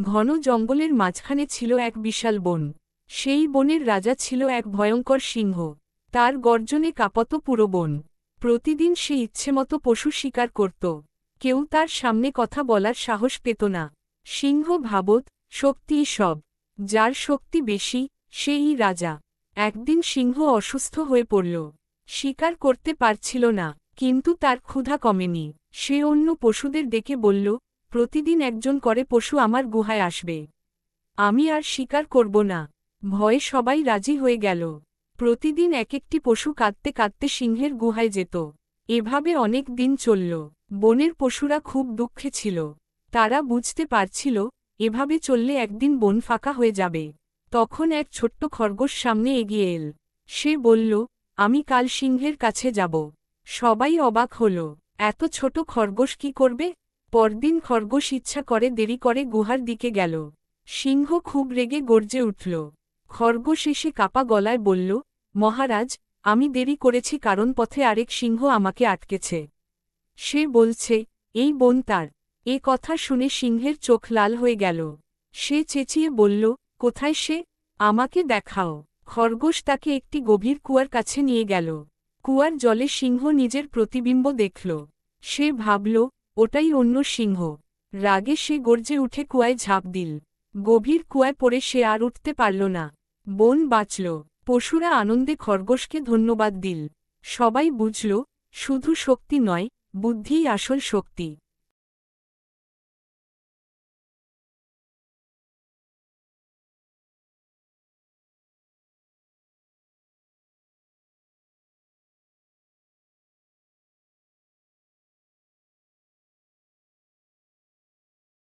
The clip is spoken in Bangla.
ঘন জঙ্গলের মাঝখানে ছিল এক বিশাল বন। সেই বনের রাজা ছিল এক ভয়ঙ্কর সিংহ। তার গর্জনে কাঁপত পুরো বন। প্রতিদিন সে ইচ্ছেমতো পশু শিকার করত। কেউ তার সামনে কথা বলার সাহস পেত না। সিংহ ভাবত, শক্তিই সব। যার শক্তি বেশি, সেই রাজা। একদিন সিংহ অসুস্থ হয়ে পড়ল। শিকার করতে পারছিল না, কিন্তু তার ক্ষুধা কমেনি। সে অন্য পশুদের ডেকে বলল, প্রতিদিন একজন করে পশু আমার গুহায় আসবে। আমি আর শিকার করব না। ভয়ে সবাই রাজি হয়ে গেল। প্রতিদিন এক একটি পশু কাঁদতে কাঁদতে সিংহের গুহায় যেত। এভাবে অনেক দিন চলল। বনের পশুরা খুব দুঃখে ছিল। তারা বুঝতে পারছিল, এভাবে চললে একদিন বন ফাঁকা হয়ে যাবে। তখন এক ছোট্ট খরগোশ সামনে এগিয়ে এল। সে বলল, আমি কাল সিংহের কাছে যাব। সবাই অবাক হল, এত ছোট খরগোশ কি করবে? পরদিন খরগোশ ইচ্ছা করে দেরি করে গুহার দিকে গেল। সিংহ খুব রেগে গর্জে উঠল। খরগোশ এসে কাপা গলায় বলল, মহারাজ, আমি দেরি করেছি কারণ পথে আরেক সিংহ আমাকে আটকেছে। সে বলছে, এই বন তার। এ কথা শুনে সিংহের চোখ লাল হয়ে গেল। সে চেঁচিয়ে বলল, কোথায় সে? আমাকে দেখাও। খরগোশ তাকে একটি গভীর কুয়ার কাছে নিয়ে গেল। কুয়ার জলে সিংহ নিজের প্রতিবিম্ব দেখল। সে ভাবল, ওটাই অন্য সিংহ। রাগে সে গর্জে উঠে কুয়ায় ঝাঁপ দিল। গভীর কুয়ায় পড়ে সে আর উঠতে পারল না। বন বাঁচল। পশুরা আনন্দে খরগোশকে ধন্যবাদ দিল। সবাই বুঝল, শুধু শক্তি নয়, বুদ্ধিই আসল শক্তি।